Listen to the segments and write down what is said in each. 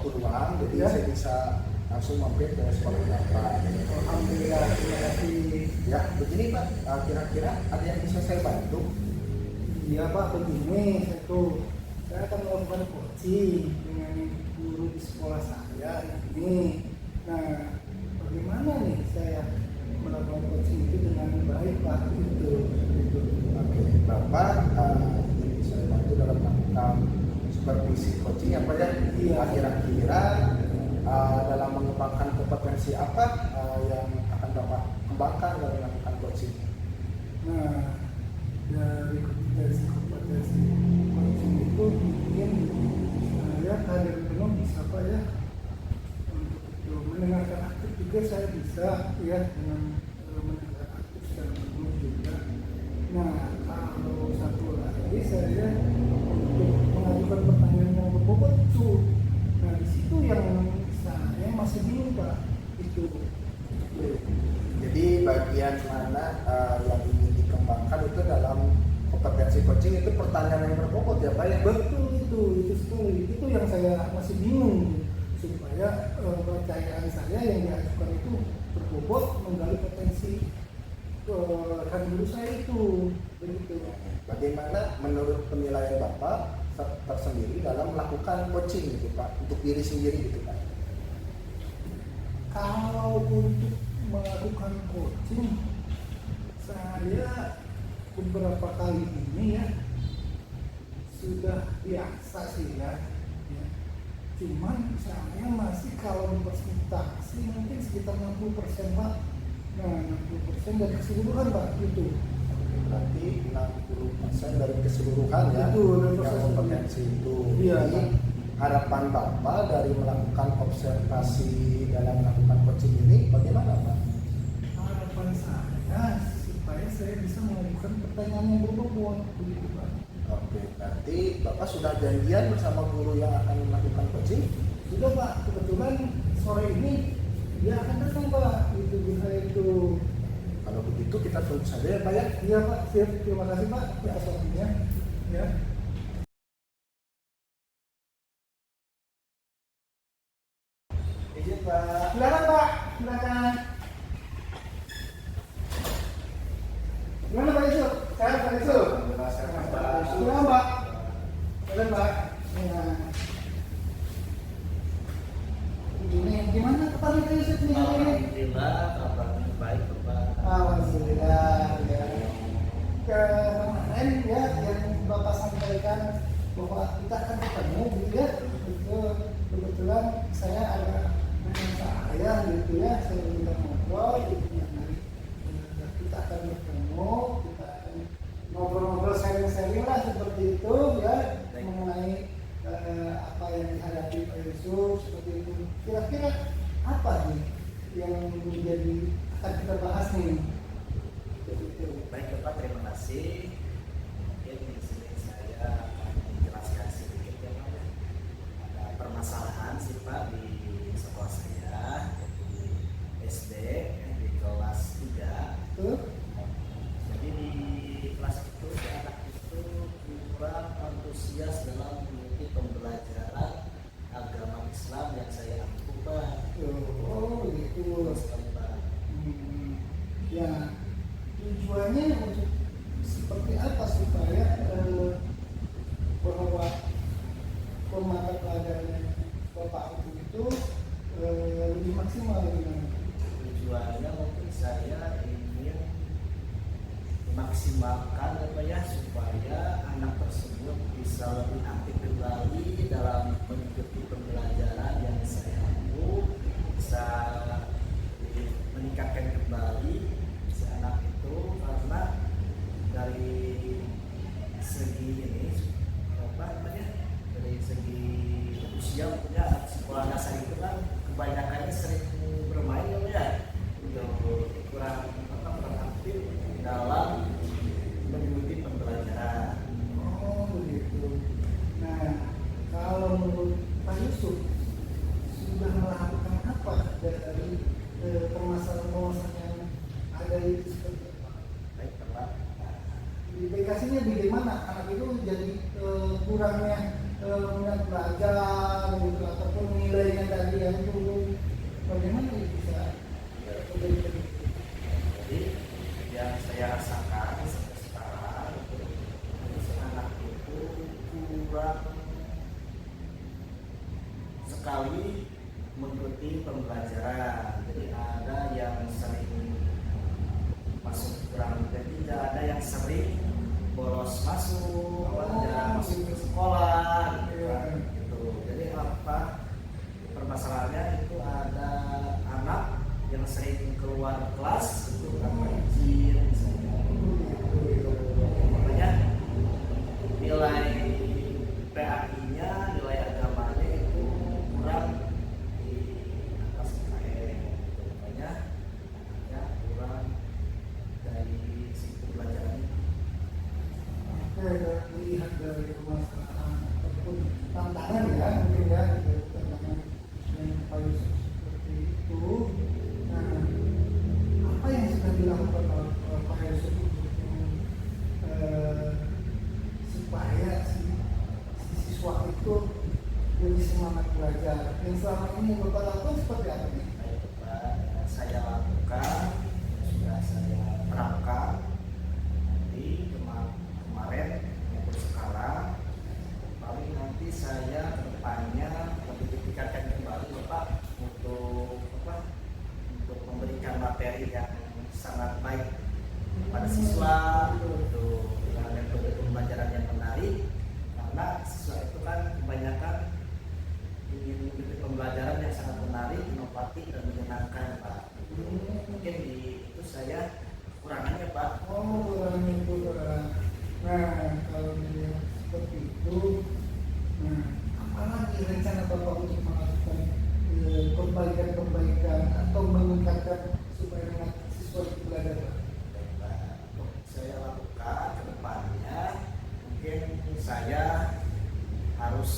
waktu luang, jadi Ya. saya bisa langsung mampir ke sekolah Bapak. Alhamdulillah, terima kasih. Ya, begini Pak, kira-kira ada yang bisa saya bantu? Iya Pak, begini saya akan melakukan coaching dengan guru di sekolah saya ini. Nah, bagaimana nih saya melakukan coaching itu dengan baik Pak? Itu. Oke, Bapak saya bantu dalam melakukan supervisi coaching apa ya? Iya. Kira-kira dalam mengembangkan kompetensi apa yang akan Bapak kembangkan dalam melakukan coaching? Nah, dari kompetensi coaching itu mungkin saya hadir penuh bisa Pak ya, untuk mendengarkan aktif juga saya bisa ya, dengan mendengarkan aktif secara penuh juga. Nah, kalau satu lagi saya untuk mengajukan pertanyaan yang berbobot itu, nah di situ yang saya masih bingung Pak itu. Jadi bagian mana yang ingin dikembangkan itu dalam kompetensi coaching itu pertanyaan yang berbobot ya Pak ya? Betul itu sekali. Itu yang saya masih bingung, supaya percayaan saya yang diajukan itu berbobot menggali potensi rekan guru saya itu, begitu. Bagaimana menurut penilaian Bapak tersendiri dalam melakukan coaching gitu Pak untuk diri sendiri gitu Pak? Kalau untuk melakukan coaching, saya beberapa kali ini ya sudah biasa sih ya. Cuman saya masih kalau di persentase mungkin sekitar 60% Pak. Nah, 60% dari keseluruhan Pak itu. Berarti 60% dari keseluruhan ya Itu dari yang kompetensi itu. Iya, Jadi Pak. harapan Bapak dari melakukan observasi dalam melakukan coaching ini bagaimana Pak? Harapan saya supaya saya bisa mengajukan pertanyaan yang berbobot, begitu Pak. Oke, berarti Bapak sudah janjian bersama guru yang akan melakukan coaching? Sudah Pak, kebetulan sore ini dia akan datang Pak, itu bisa itu. Kalau begitu kita tunggu saja ya Pak ya. Iya Pak, siap. Terima kasih Pak atas waktunya. Ya. Izin Pak. Silakan Pak, silakan. Gimana Pak Yusuf? Sehat Pak Yusuf? Alhamdulillah sehat Pak. Silakan Pak. Silakan Pak. Ya. Ini gimana kabarnya Pak Yusuf nih hari ini? Alhamdulillah, kabarnya baik Pak. Alhamdulillah ya. Kemarin ya yang Bapak sampaikan bahwa kita akan ketemu gitu ya. Itu kebetulan saya ada saya gitu ya, saya minta ngobrol gitu ya. Kita akan bertemu, kita akan ngobrol-ngobrol sharing-sharing lah seperti itu ya, mengenai apa yang dihadapi Pak Yusuf seperti itu. Kira-kira apa nih yang menjadi akan kita bahas nih? Baik Pak, terima kasih. Mungkin di sini saya akan menjelaskan sedikit ya Pak. Ada permasalahan sih Pak di sekolah saya di SD di kelas 3. Jadi di kelas itu si anak itu kurang antusias dalam mengikuti pembelajaran agama Islam yang saya ampu Pak. Oh gitu. Sekali Pak. Ya, tujuannya untuk seperti apa supaya bahwa pemata pelajaran Bapak itu lebih maksimal dengan Tujuannya mungkin saya ingin memaksimalkan apa ya, supaya anak tersebut bisa lebih aktif kembali dalam mengikuti pembelajaran yang saya mampu, bisa meningkatkan kembali si anak itu, karena dari segi ini apa namanya, dari segi usia punya sekolah dasar itu kan kebanyakannya sering bermain ya, kurang aktif dalam mengikuti pembelajaran. oh begitu. Nah, kalau menurut Pak Yusuf sudah melakukan apa dari permasalahan-permasalahan yang ada itu seperti apa? Baik Pak. Implikasinya bagaimana anak itu jadi kurangnya minat belajar gitu, ataupun nilai nilainya tadi yang turun, bagaimana bisa menjadi Jadi yang saya rasakan sampai sekarang itu anak itu kurang sekali mengikuti pembelajaran. Jadi ada yang sering masuk kurang dan tidak, ada yang sering bolos masuk, ada masuk ke sekolah gitu kan. Gitu. Jadi apa permasalahannya itu ada anak yang sering keluar kelas itu karena izin misalnya. Makanya nilai PAI-nya, nilai agamanya itu kurang di atas UKM. Makanya anaknya kurang dari sisi pelajaran. melihat dari permasalahan ataupun tantangan ya mungkin ya tantangan yang paling seperti itu. Nah, apa yang sedang dilakukan oleh Pak Yusuf supaya si siswa itu lebih semangat belajar? Yang selama ini Bapak lakukan seperti apa nih? Baik, Pak, saya lakukan, sudah saya terapkan di kemarin maupun sekarang. Paling nanti saya kedepannya lebih ditingkatkan kembali, Bapak, untuk apa? Untuk memberikan materi yang sangat baik pada siswa, untuk dengan metode pembelajaran yang menarik, karena siswa itu kan kebanyakan ingin mengikuti pembelajaran yang sangat menarik, inovatif dan menyenangkan, Pak. Mungkin di itu saya kekurangannya, Pak. Oh, kurang itu kurang. Nah, kalau dilihat seperti itu, nah, apalagi rencana Bapak untuk melakukan perbaikan-perbaikan atau meningkatkan supaya minat siswa itu belajar? Baik, Pak. Untuk saya lakukan ke depannya, mungkin saya harus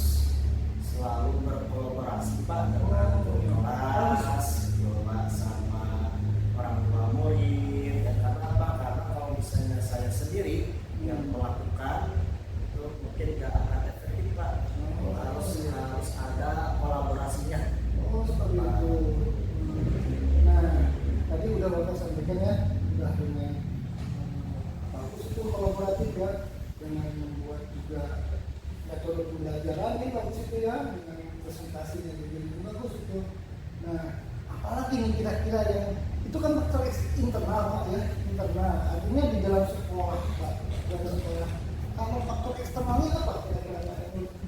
selalu berkolaborasi, Pak, dengan kelas, kelola sama orang tua murid. Dan karena apa? Karena kalau misalnya saya sendiri yang melakukan itu mungkin nggak akan efektif, Pak. Harus ada kolaborasinya. Oh, seperti itu. Nah, tadi udah Bapak sampaikan ya, udah dengan bagus itu kolaboratif ya, dengan membuat juga metode pembelajaran ini bagus itu ya, dengan presentasinya juga bagus itu. Nah, apalagi nih kira-kira yang itu kan faktor internal Pak ya, internal artinya di dalam sekolah Pak, di dalam sekolah. Kalau faktor eksternalnya apa kira-kira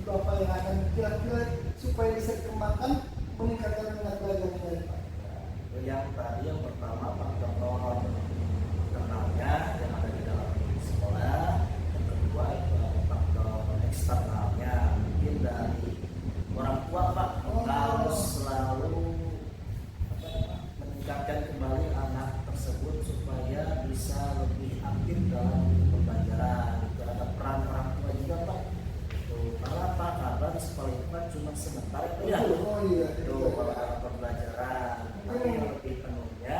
Bapak yang akan kira-kira supaya bisa dikembangkan meningkatkan minat belajar dari Pak? Yang tadi yang pertama faktor internalnya yang ada di dalam sekolah, yang kedua itu faktor eksternalnya mungkin dari orang tua, Pak. Harus selalu meningkatkan kembali anak tersebut supaya bisa lebih aktif dalam pembelajaran. Itu ada peran orang tua juga, Pak. Karena apa? Karena di sekolah itu kan cuma sebentar itu ya. Oh iya. Itu kalau dalam pembelajaran. Tapi yang lebih penuhnya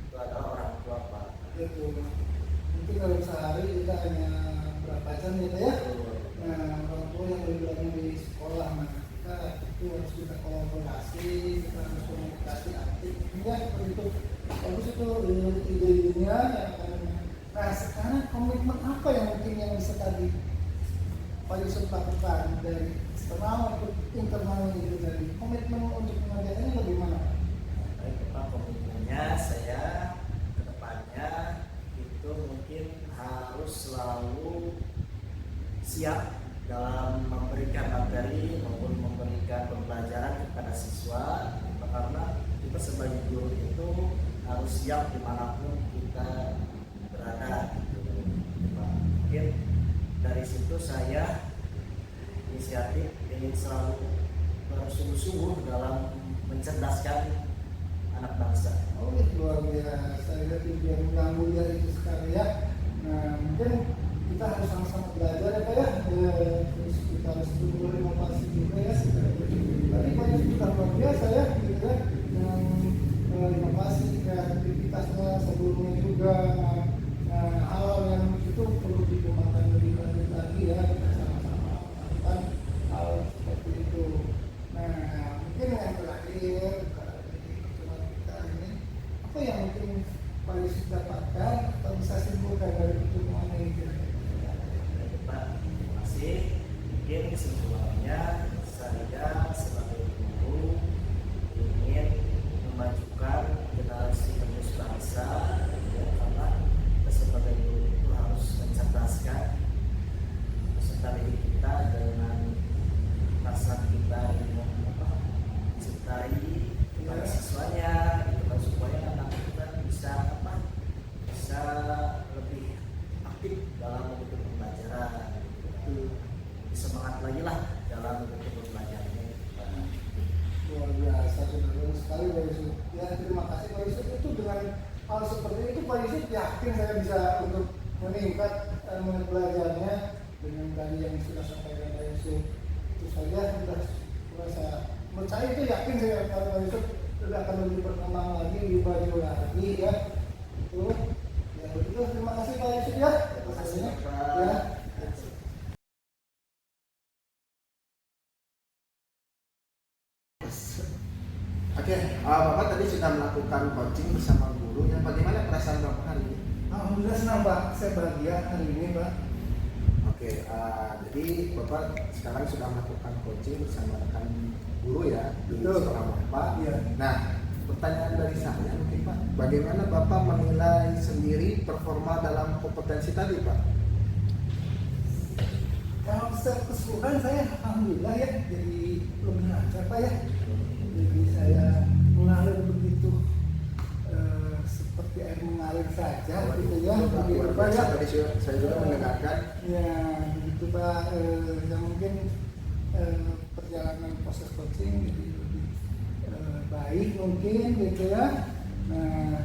itu adalah orang tua, Pak. Itu mungkin dalam sehari kita hanya berapa jam gitu ya. Nah, orang tua yang lebih banyak di sekolah, nah kita itu harus kita kolaborasi, kita harus komunikasi aktif. Ya seperti itu. Bagus itu ide-idenya yang akan. Nah sekarang komitmen apa yang mungkin yang bisa tadi Pak Yusuf lakukan dari eksternal untuk internal itu tadi, komitmen untuk mengerjakannya bagaimana? Baik, Pak, komitmennya saya ke depannya itu mungkin harus selalu siap dalam memberikan materi maupun memberikan pembelajaran kepada siswa, karena kita sebagai guru itu harus siap dimanapun kita berada gitu, Pak. Mungkin dari situ saya inisiatif ingin selalu bersungguh-sungguh dalam mencerdaskan anak bangsa. Oh itu luar biasa, ya tujuan yang mulia itu sekali ya. Nah mungkin kita harus sama-sama belajar ya Pak ya. Terus kita harus berinovasi juga ya. Tadi Pak Yusuf sudah luar biasa ya, gitu ya, dengan inovasi kreativitasnya sebelumnya juga. Nah, hal yang itu perlu dikembangkan lebih lanjut lagi ya, kita sama-sama melakukan hal seperti itu. Nah mungkin terakhir dari pertemuan kita ini, apa yang mungkin Pak Yusuf dapatkan atau bisa simpulkan dari pertemuan ini? Baik, Pak, terima kasih. Mungkin kesimpulannya saya sebagai guru ingin memajukan generasi penerus bangsa, ya, karena kita sebagai guru itu harus mencerdaskan peserta didik kita dengan rasa kita ingin mencintai kepada siswanya, gitu kan, supaya anak kita bisa bisa lebih aktif dalam mengikuti pembelajaran, gitu kan. Semangat lagi lah dalam mengikuti pembelajarannya. Luar biasa, benar sekali Pak Yusuf. Ya, terima kasih Pak Yusuf. Itu dengan hal seperti itu Pak Yusuf yakin saya bisa untuk meningkat belajarnya dengan tadi yang sudah sampaikan Pak Yusuf. Itu saja sudah merasa menurut saya itu yakin saya kalau Pak Yusuf sudah akan lebih berkembang lagi, lebih maju lagi ya. Itu ya begitu. Terima kasih Pak Yusuf ya. Terima kasih, Pak. Ya. Oke, Bapak tadi sudah melakukan coaching bersama guru. Yang bagaimana perasaan Bapak hari ini? Alhamdulillah senang Pak, saya bahagia hari ini Pak. Oke, jadi Bapak sekarang sudah melakukan coaching bersama rekan guru ya di Betul. sekolah Bapak. Iya. Nah, pertanyaan dari saya mungkin Pak, bagaimana Bapak menilai sendiri performa dalam kompetensi tadi Pak? Kalau secara keseluruhan saya alhamdulillah ya jadi lebih lancar Pak ya. Jadi saya mengalir begitu seperti air mengalir saja gitu ya. Begitu Pak ya. Tadi saya juga mendengarkan. Ya begitu Pak. Ya mungkin perjalanan proses coaching jadi lebih baik mungkin gitu ya. Nah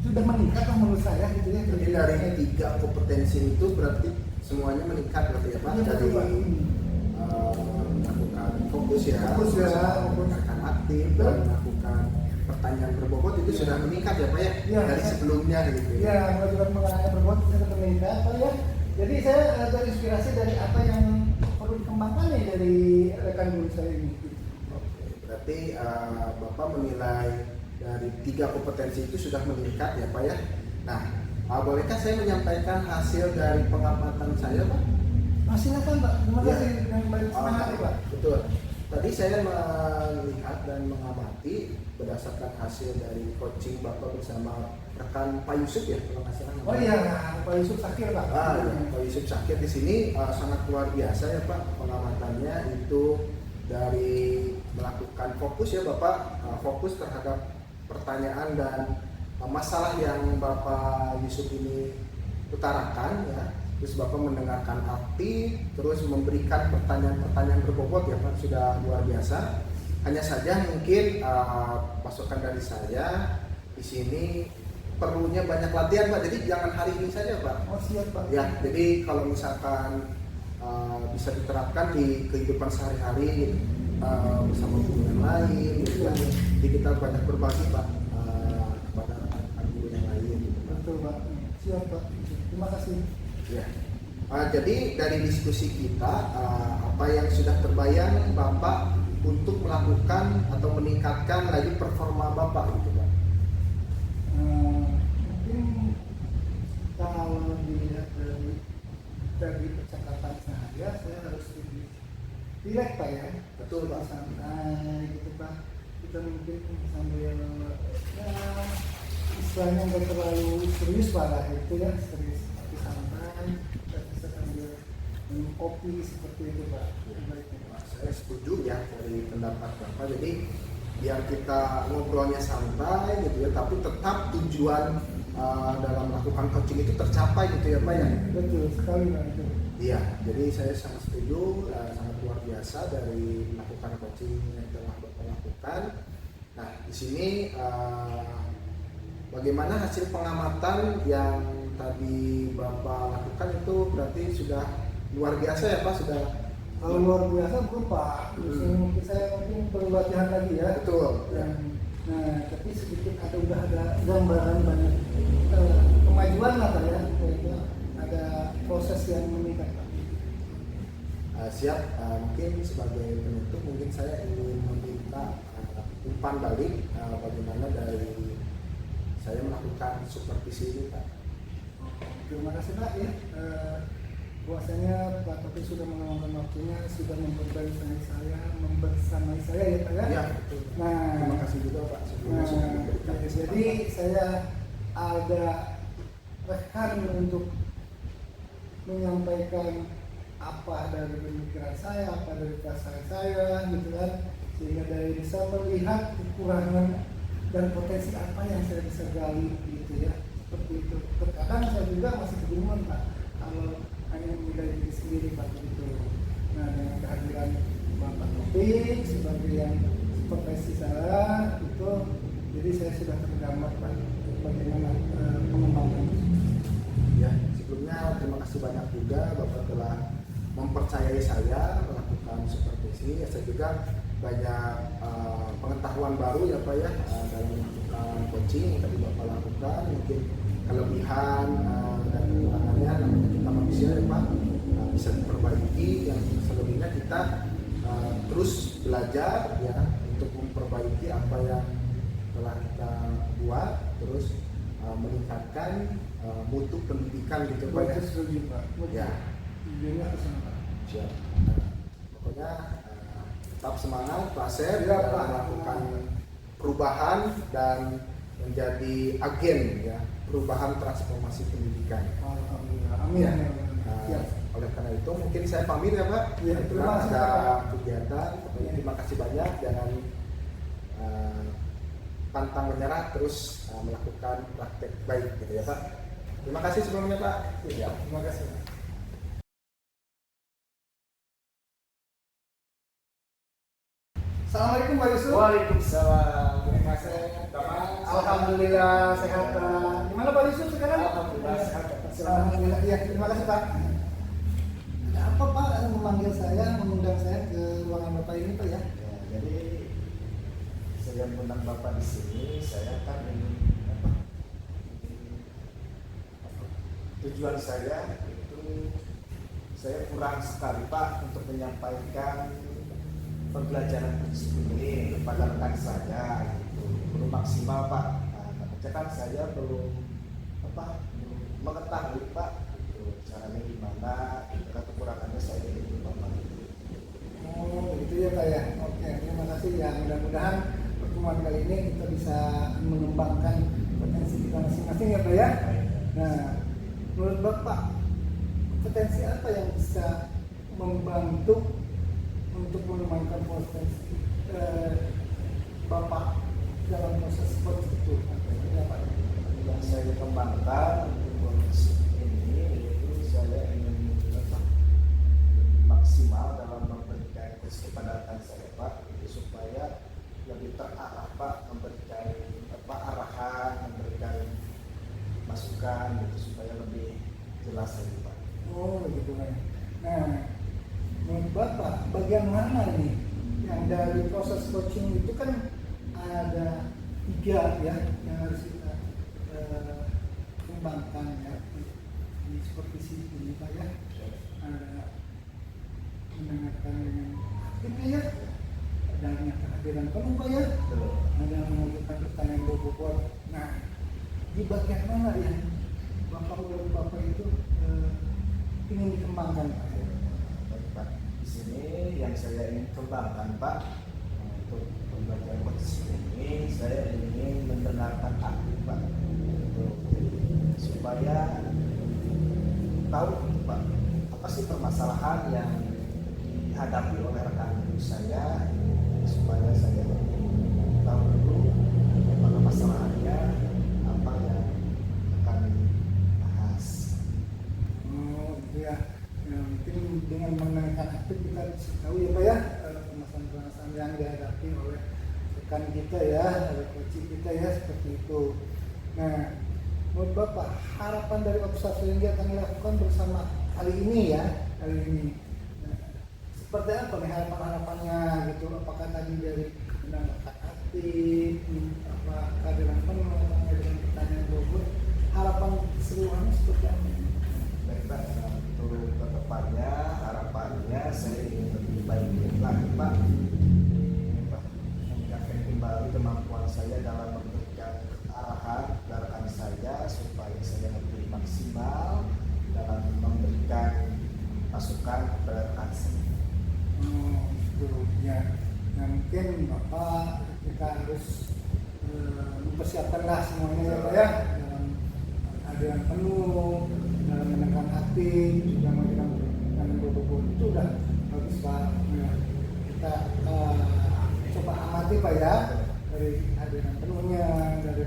sudah meningkat lah menurut saya gitu ya. Jadi dari 3 kompetensi itu berarti semuanya meningkat berarti ya Pak? Iya, Dari betul, Pak. melakukan fokus ya, Fokus ya, melakukan aktif dan melakukan pertanyaan berbobot itu sudah meningkat ya Pak ya? Iya. Dari sebelumnya gitu ya? Ya, mengajukan pengenangan berbuat bisa meningkat Pak ya. Jadi saya terinspirasi dari apa yang perlu dikembangkan nih dari rekan guru saya ini. Oke, berarti Bapak menilai dari 3 kompetensi itu sudah meningkat ya Pak ya? Nah, bolehkah saya menyampaikan hasil dari pengamatan saya Pak? Silakan Pak, terima Ya. kasih dengan baik senang hati Pak. Betul. Tadi saya melihat dan mengamati berdasarkan hasil dari coaching Bapak bersama rekan Pak Yusuf ya kalau nggak salah. Oh iya, Pak Yusuf Sakir Pak. Ya, Pak Yusuf Syakir di sini sangat luar biasa ya Pak pengamatannya itu dari melakukan fokus ya Bapak fokus terhadap pertanyaan dan masalah yang Bapak Yusuf ini utarakan ya. Terus Bapak mendengarkan aktif, terus memberikan pertanyaan-pertanyaan berbobot ya Pak, sudah luar biasa. Hanya saja mungkin masukan dari saya di sini perlunya banyak latihan Pak. Jadi jangan hari ini saja Pak. Oh siap Pak. Ya, jadi kalau misalkan bisa diterapkan di kehidupan sehari-hari bersama guru yang lain, gitu kan. Jadi kita banyak berbagi Pak kepada rekan guru yang lain. Gitu, Pak. Betul Pak. Siap Pak. Terima kasih. Ya. Jadi dari diskusi kita apa yang sudah terbayang Bapak untuk melakukan atau meningkatkan lagi performa Bapak gitu Pak? Mungkin kalau dilihat dari percakapan saya harus lebih rileks Pak ya. Betul, Pak. Santai gitu Pak. Kita mungkin sambil ya istilahnya nggak terlalu serius Pak lah itu ya, serius tapi santai. Kita bisa sambil minum kopi seperti itu Pak. Baiknya Pak. Saya setuju ya dari pendapat Bapak. Jadi biar kita ngobrolnya santai gitu ya, tapi tetap tujuan dalam melakukan coaching itu tercapai gitu ya Pak ya. Betul sekali Pak itu. Iya, jadi saya sangat setuju, sangat luar biasa dari melakukan coaching yang telah Bapak lakukan. Nah, di sini bagaimana hasil pengamatan yang tadi Bapak lakukan itu berarti sudah luar biasa ya Pak, sudah. Kalau luar biasa belum Pak. Terus mungkin saya perlu latihan lagi ya. Betul. Ya. Nah, tapi sedikit udah ada gambaran banyak kemajuan lah Pak ya. Ada proses yang meningkat Pak. Siap, mungkin sebagai penutup mungkin saya umpan balik bagaimana dari saya melakukan supervisi ini Pak. Terima kasih Pak ya. Bahwasanya Pak Taufik sudah meluangkan waktunya, sudah membersamai saya ya Pak ya. Ya, betul. Nah, Terima kasih juga Pak sebelumnya sudah memberikan jadi kesempatan. saya ada rekan untuk menyampaikan apa dari pemikiran saya, apa dari perasaan saya gitu kan, sehingga dari bisa melihat kekurangan dan potensi apa yang saya bisa gali gitu ya, seperti itu. Terkadang saya juga masih kebingungan Pak kalau hanya menilai diri sendiri Pak gitu. Nah, dengan kehadiran Bapak Taufik sebagai yang supervisi saya itu, jadi saya sudah tergambar Pak bagaimana pengembangan. Ya, sebelumnya terima kasih banyak juga Bapak telah mempercayai saya melakukan supervisi. Saya juga banyak pengetahuan baru ya Pak ya dalam melakukan coaching yang tadi Bapak lakukan. Mungkin kelebihan dan kekurangannya namanya kita manusia ya Pak, bisa diperbaiki. Yang selebihnya kita terus belajar ya untuk memperbaiki apa yang telah kita buat, terus meningkatkan mutu pendidikan gitu Pak ya. Itu setuju Pak. Ya. Tujuannya ke sana Pak. Siap. Pokoknya tetap semangat Pak Sep Ya, dalam Pak. melakukan perubahan dan menjadi agen ya perubahan transformasi pendidikan. Alhamdulillah. Amin. Ya. Ya. Oleh karena itu mungkin saya pamit ya Pak. Ya, terima kasih, ada Pak. kegiatan. Pokoknya terima kasih banyak. Jangan pantang menyerah, terus melakukan praktek baik gitu ya Pak. Terima kasih sebelumnya Pak. Ya, terima kasih Pak. Assalamualaikum Pak Yusuf. Waalaikumsalam. Terima kasih. Alhamdulillah sehat Pak. Gimana Pak Yusuf sekarang? Alhamdulillah sehat. Alhamdulillah. Ya, terima kasih Pak. Ada apa Pak memanggil saya, mengundang saya ke ruangan Bapak ini Pak ya? Ya, jadi saya mengundang Bapak di sini, saya kan ingin tujuan saya itu saya kurang sekali Pak untuk menyampaikan pembelajaran prinsip ini kepada rekan saya gitu. Belum maksimal Pak. Nah, kan saya belum mengetahui Pak gitu, caranya gimana, karena kekurangannya saya ingin Bapak. Oh, begitu ya Pak ya. Oke, terima kasih ya. Mudah-mudahan pertemuan kali ini kita bisa mengembangkan potensi kita masing-masing ya Pak ya. Nah, menurut Bapak, potensi apa yang bisa membantu untuk mengembangkan potensi Bapak dalam proses seperti itu? Ya, Pak. Yang saya kembangkan untuk proses ini yaitu saya ingin lebih maksimal dalam memberikan coach kepada rekan saya Pak, itu supaya lebih terarah Pak, memberikan arahan, memberikan masukan gitu, supaya lebih jelas lagi Pak. Oh, begitu Pak. Nah, menurut Bapak, bagian mana nih yang dari proses coaching itu kan ada 3 ya yang harus kita kembangkan ya di supervisi ini Pak ya. Ada mendengarkan dengan aktif ya, adanya kehadiran penuh Pak ya, Betul. ada mengajukan pertanyaan bobot. Nah, di bagian mana yang menurut Bapak itu ingin dikembangkan Pak? Baik, Pak. Di sini yang saya ingin kembangkan Pak, untuk pembelajaran coach ini saya ingin mendengarkan aktif Pak, untuk supaya tahu gitu, Pak, apa sih permasalahan yang dihadapi oleh rekan saya, supaya saya tahu dulu apa masalahnya, apa yang akan dibahas. Oh, gitu ya. Nah, mungkin dengan mendengarkan aktif kita bisa tahu ya Pak ya permasalahan-permasalahan yang dihadapi oleh rekan kita ya, oleh coach kita ya, seperti itu. Nah, menurut Bapak, harapan dari observasi yang kita akan lakukan bersama kali ini ya, Nah, seperti apa nih harapan-harapannya gitu? Apakah tadi dari mendengarkan aktif, apa kehadiran penuh, dengan pertanyaan bobot, harapan keseluruhannya seperti apa? Baik Pak, untuk kedepannya harapannya saya ingin lebih baik lagi Pak. Ini Pak, mengingatkan kembali teman saya dalam memberikan arahan ke rekan saya supaya saya lebih maksimal dalam memberikan masukan kepada rekan saya. Itu ya. Nah, mungkin Bapak kita harus mempersiapkanlah semuanya ya Pak ya, dalam keadaan penuh, dalam menenangkan hati, juga menenangkan beban itu udah bagus Pak. Ya, kita coba amati Pak ya, dari keadaan penuhnya, dari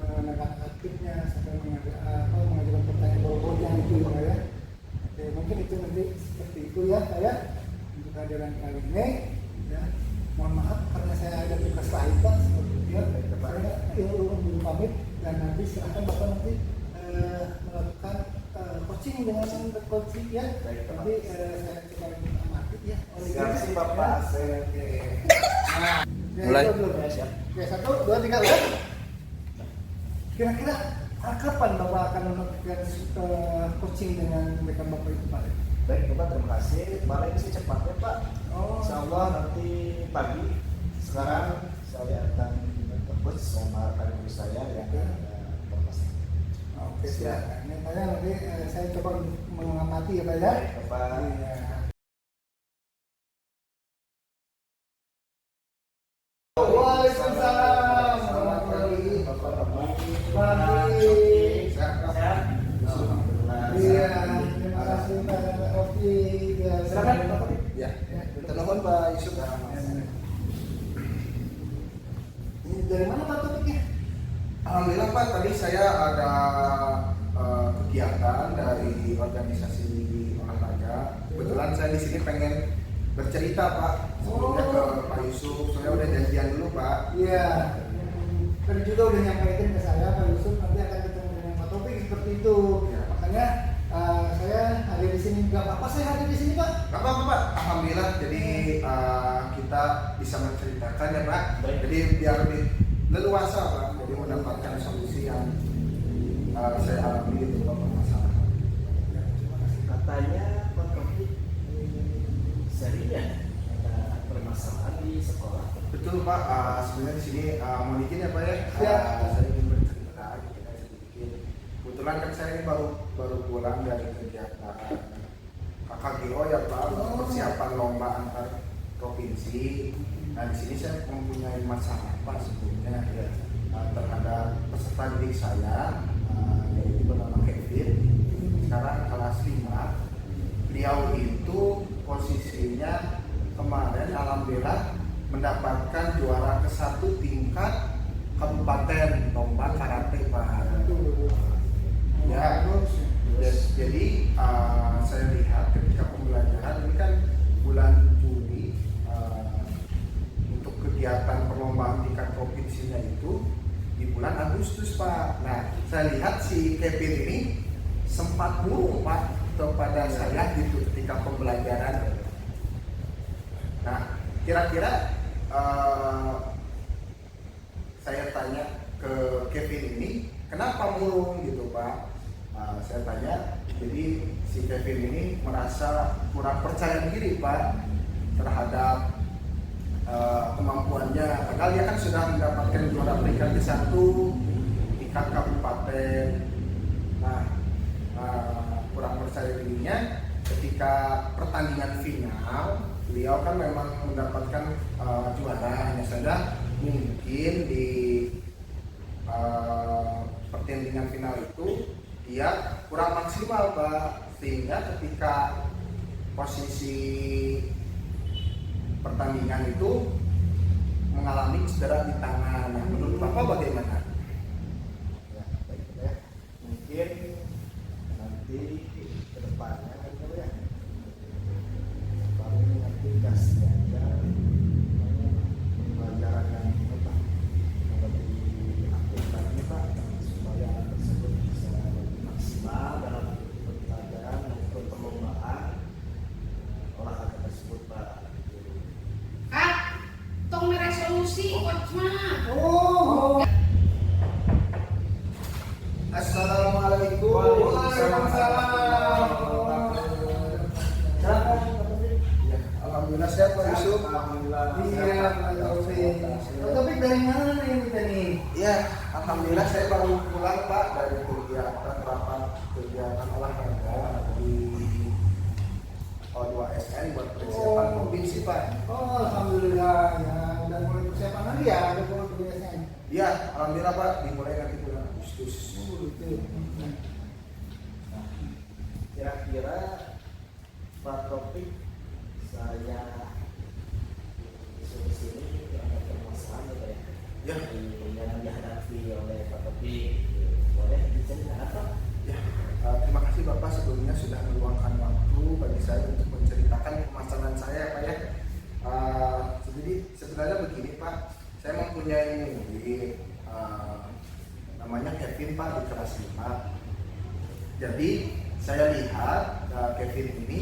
menenangkan hatinya sampai mengajukan pertanyaan berbobotnya itu Pak ya. Oke, mungkin itu nanti seperti itu ya Pak ya untuk kehadiran kali ini ya. Mohon maaf karena saya ada tugas lain Pak seperti itu ya. Saya belum pamit dan nanti silahkan Bapak nanti melakukan coaching dengan coaching ya. Nanti saya coba amati ya. Siap sih Bapak, saya oke. Nah, Mulai. Ya, siap. Oke, 1, 2, 3 ya. Kira-kira kapan Bapak akan melakukan coaching dengan rekan Bapak itu Pak? Baik Bapak, terima kasih. Malah ini sih cepatnya Pak. Oh. Insya Allah nanti pagi. Sekarang saya akan bertemu sama rekan guru saya yang ada informasi. Oke, silakan. Ini saya nanti saya coba mengamati ya Pak ya. Baik Bapak. Iya. Waalaikumsalam. Selamat pagi Bapak-bapak. Pagi. Sehat? Iya, terima kasih Pak Rofi. Ya, silakan Bapak. Ya, telepon Pak Yusuf. Ini dari mana Pak topiknya? Alhamdulillah Pak, tadi saya ada kegiatan dari organisasi olahraga. Kebetulan saya di sini pengen bercerita Pak, sebelumnya ke Pak Yusuf. Saya udah janjian dulu Pak. Iya. Tadi juga udah nyampaikan ke saya Pak Yusuf nanti akan ketemu dengan Pak Topik seperti itu. Ya. Makanya saya hadir di sini. Gak apa-apa saya hadir di sini Pak. Gak apa-apa Pak, Alhamdulillah. Jadi kita bisa menceritakan ya Pak. Baik. Jadi biar lebih leluasa Pak, jadi mendapatkan solusi yang saya alami itu Pak permasalahan. Ya, terima kasih. Katanya Pak Taufik serius ada permasalahan di sekolah. Betul Pak, sebenarnya di sini mau izin ya Pak ya. Ya. Saya ingin bercerita sedikit. Kebetulan kan saya ini baru pulang dari kegiatan KKGO ya Pak, untuk persiapan lomba antar provinsi. Nah di sini saya mempunyai masalah Pak sebelumnya ya, terhadap peserta didik saya, yaitu bernama Kevin. Sekarang kelas 5. Beliau itu posisinya kemarin alhamdulillah mendapatkan juara ke-1 tingkat kabupaten lomba karate Pak. Ya, jadi saya lihat ketika pembelajaran ini kan bulan Juli, untuk kegiatan perlombaan tingkat provinsinya itu di bulan Agustus Pak. Nah saya lihat si Kevin ini sempat murung Pak kepada saya gitu ketika pembelajaran. Nah kira-kira saya tanya ke Kevin ini kenapa murung gitu Pak. Saya tanya, jadi si Kevin ini merasa kurang percaya diri Pak terhadap kemampuannya, padahal dia kan sudah mendapatkan juara peringkat ke-1 tingkat kabupaten. Nah kurang percaya dirinya ketika pertandingan final. Beliau kan memang mendapatkan juara, hanya saja mungkin di pertandingan final itu dia kurang maksimal Pak, sehingga ketika posisi pertandingan itu mengalami cedera di tangan. Nah, menurut Bapak bagaimana? Ya, baik ya. Mungkin nanti ke depannya gitu ya. Paling nanti kasih aja pembelajaran yang apa yang lebih aktif lagi Pak, supaya anak tersebut bisa lebih maksimal dalam pembelajaran maupun perlombaan olahraga tersebut Pak. Tong resolusi coach mah. Oh. Assalamualaikum. Waalaikumsalam. Ya, alhamdulillah sehat Pak Yusuf. Alhamdulillah. Iya, Pak Taufik. Pak Taufik dari mana nih? Dari Ya, alhamdulillah saya baru pulang Pak dari kegiatan rapat kegiatan olahraga di O2SN buat persiapan provinsi Pak. Oh, alhamdulillah ya, udah mulai persiapan lagi ya, udah mulai kebiasaan. Ya, alhamdulillah Pak, dimulai nanti bulan Agustus. Oh, gitu. Nah, kira-kira Pak Topik, saya disuruh sini ada permasalahan gitu ya? Ya. Yang dihadapi oleh Pak Topik, boleh diceritakan apa? Ya, terima kasih Bapak sebelumnya sudah meluangkan waktu bagi saya untuk menceritakan permasalahan saya Pak ya. Jadi sebenarnya begini Pak, saya mempunyai murid namanya Kevin Pak di kelas 5. Jadi saya lihat Kevin ini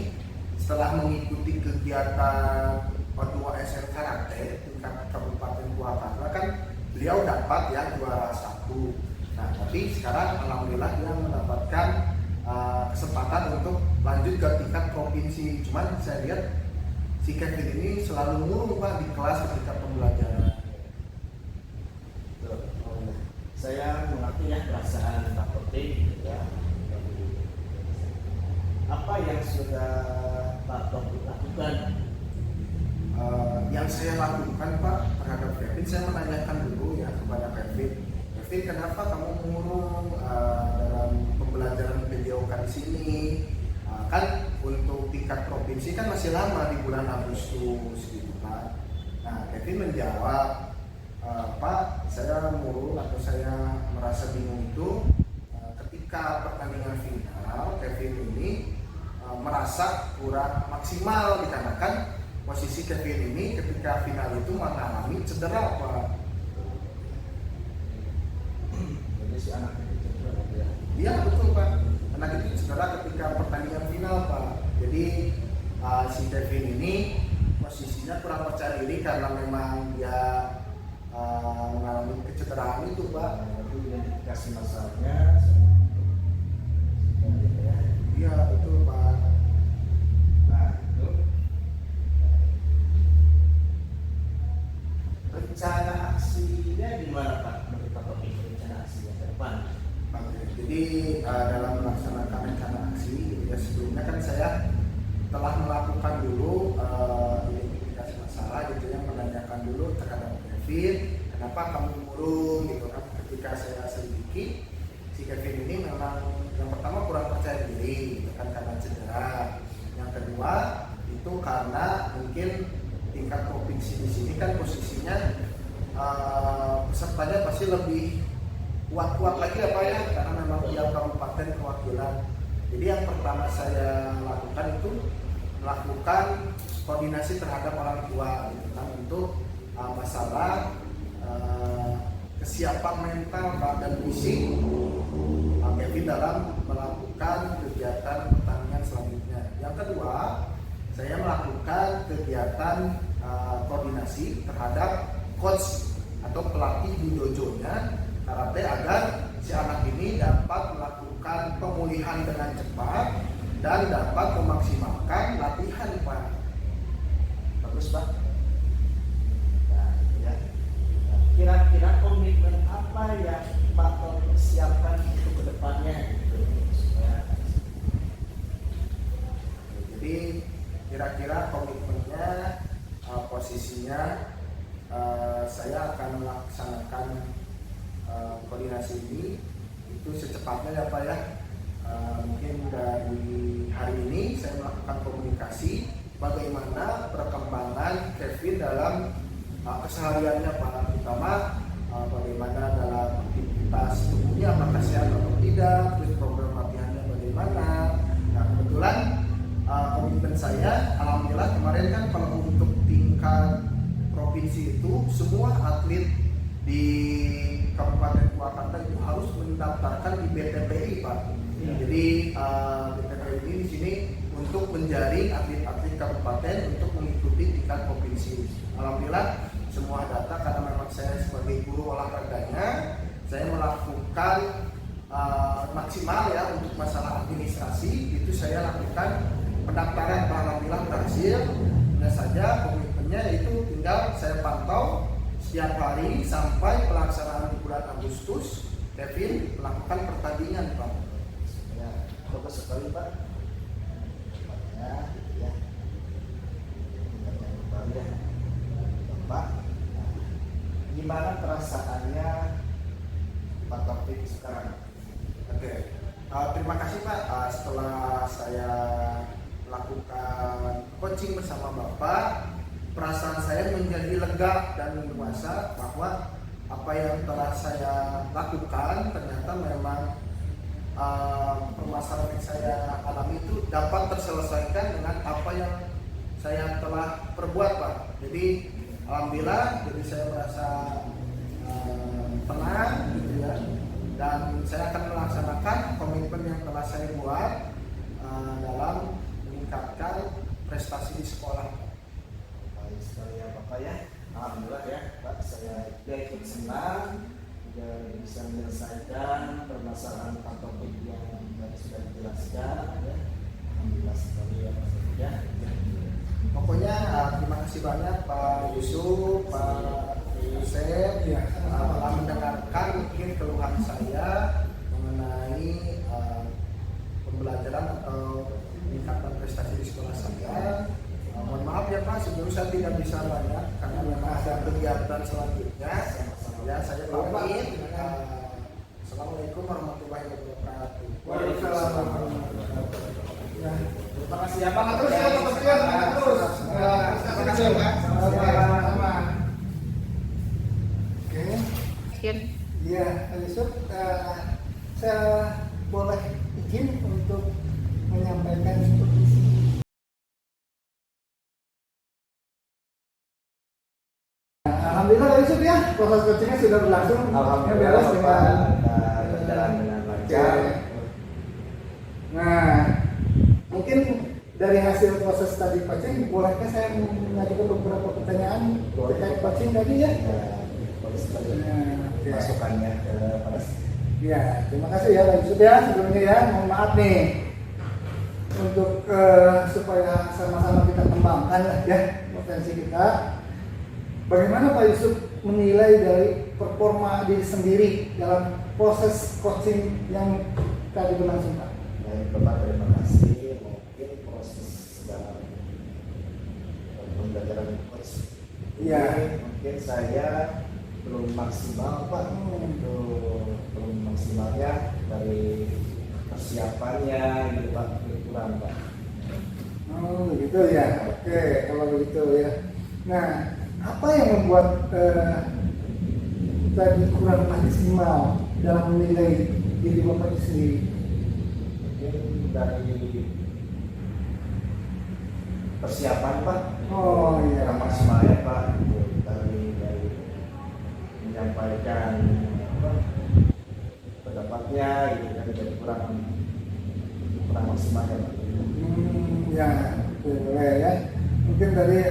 setelah mengikuti kegiatan O2SN Karate tingkat Kabupaten Purwakarta kan beliau dapat ya juara 1. Nah, tapi sekarang alhamdulillah dia mendapatkan kesempatan untuk lanjut ke tingkat provinsi. Cuman saya lihat si Kevin ini selalu murung Pak di kelas ketika pembelajaran. Betul. Oh, iya. Saya mengerti ya perasaan Pak Topik ya. Apa yang sudah Pak Topik lakukan? Yang saya lakukan Pak terhadap Kevin, saya menanyakan dulu ya kepada Kevin, kenapa kamu murung dalam pembelajaran PJOK di sini? Kan untuk tingkat provinsi kan masih lama di bulan Agustus gitu Pak. Nah, Kevin menjawab, Pak, saya murung atau saya merasa bingung itu ketika pertandingan final Kevin ini merasa kurang maksimal dikarenakan posisi Kevin ini ketika final itu mengalami cedera Pak. Jadi si anak itu cedera ya? Iya betul Pak, anak itu cedera ketika pertandingan final Pak. Jadi si Kevin ini posisinya kurang percaya diri karena memang dia mengalami kecederaan itu Pak. Itu identifikasi masalahnya. Iya betul Pak. Nah, itu rencana aksinya gimana Pak? Menurut Pak Topik, rencana aksinya ke depan? Oke, jadi dalam melaksanakan rencana aksi ya sebelumnya kan saya telah melakukan dulu identifikasi masalah gitu ya, menanyakan dulu terhadap Kevin kenapa kamu murung gitu kan. Ketika saya selidiki si Kevin ini memang yang pertama kurang percaya diri gitu kan karena cedera, yang kedua itu karena mungkin tingkat provinsi di sini kan posisinya pesertanya pasti lebih kuat-kuat lagi ya Pak ya, karena memang tiap kabupaten perwakilan. Jadi yang pertama saya lakukan itu melakukan koordinasi terhadap orang tua gitu kan untuk masalah kesiapan mental Pak dan fisik Kevin dalam melakukan kegiatan pertandingan selanjutnya. Yang kedua, saya melakukan kegiatan koordinasi terhadap coach atau pelatih di dojonya karate agar si anak ini dapat melakukan pemulihan dengan cepat dan dapat memaksimalkan latihan Pak. Bagus Pak. Nah, ya. Kira-kira komitmen apa yang Pak Topik siapkan untuk kedepannya gitu? Jadi kira-kira komitmennya posisinya saya akan melaksanakan koordinasi ini itu secepatnya ya Pak ya. Mungkin dari hari ini saya melakukan komunikasi bagaimana perkembangan Kevin dalam kesehariannya Pak, terutama bagaimana dalam aktivitas tubuhnya apakah sehat atau tidak, terus program latihannya bagaimana. Nah kebetulan komitmen saya alhamdulillah kemarin kan kalau untuk tingkat provinsi itu semua atlet di Kabupaten Purwakarta itu harus mendaftarkan di BTPI Pak. Ya. Jadi BTPI ini di sini untuk menjaring atlet-atlet kabupaten untuk mengikuti tingkat provinsi. Alhamdulillah semua data karena memang saya sebagai guru olahraganya saya melakukan maksimal ya untuk masalah administrasi itu saya lakukan pendaftaran Pak. Alhamdulillah berhasil. Hanya saja komitmennya itu tinggal saya pantau setiap hari sampai pelaksanaan di bulan bulan Agustus Kevin melakukan pertandingan Pak. Ya, bagus sekali Pak. Tempatnya gitu ya. Tempatnya kembali ya. Bapak. Nah, gimana perasaannya Pak Taufik sekarang? Oke. Terima kasih Pak. Setelah saya melakukan coaching bersama Bapak, perasaan saya menjadi lega dan dewasa bahwa apa yang telah saya lakukan ternyata memang permasalahan yang saya alami itu dapat terselesaikan dengan apa yang saya telah perbuat Pak. Jadi alhamdulillah, jadi saya merasa tenang gitu ya, dan saya akan melaksanakan komitmen yang telah saya buat dalam meningkatkan prestasi di sekolah. Baik sekali ya Bapak ya. Alhamdulillah ya Pak, saya ikut senang dan bisa menyelesaikan permasalahan Pak Taufik yang tadi sudah dijelaskan ya. Alhamdulillah sekali ya Pak Taufik ya. Pokoknya terima kasih banyak Pak Yusuf, Pak Yusef telah mendengarkan mungkin keluhan saya mengenai pembelajaran atau peningkatan prestasi di sekolah saya. Mohon maaf ya Pak, sebelum saya tidak bisa banyak karena memang ada kegiatan selanjutnya. Ya, saya pamit. Assalamualaikum warahmatullahi wabarakatuh. Waalaikumsalam warahmatullahi wabarakatuh. Ya. Terima kasih ya Pak. Terus ya, terus. Terima kasih Pak. Sama-sama. Oke. Sekian. Iya, Pak Yusuf, saya boleh izin untuk menyampaikan supervisi. Alhamdulillah Pak Yusuf ya, proses coachingnya sudah berlangsung. Alhamdulillah Beres Bapak, dengan berjalan dengan lancar. Nah, mungkin dari hasil proses tadi coaching, bolehkah saya mengajukan beberapa pertanyaan terkait coaching tadi ya? Ya, bagus sekali Oke. masukannya pada Ya, terima kasih ya Pak Yusuf ya sebelumnya ya. Mohon maaf nih untuk supaya sama-sama kita kembangkan lah ya potensi kita. Bagaimana Pak Yusuf menilai dari performa diri sendiri dalam proses coaching yang tadi berlangsung Pak? Baik Bapak, terima kasih. Mungkin proses dalam pembelajaran coach Iya. mungkin saya belum maksimal Pak, itu belum maksimalnya dari persiapannya gitu Pak, kurang Pak. Oh begitu ya. Oke, kalau begitu ya. Nah, apa yang membuat tadi kurang maksimal dalam menilai diri Bapak itu sendiri? Mungkin dari persiapan Pak, Oh iya. kurang maksimalnya Pak, dari menyampaikan apa, pendapatnya gitu kan, jadi kurang maksimalnya Pak. Ya, boleh ya. Mungkin tadi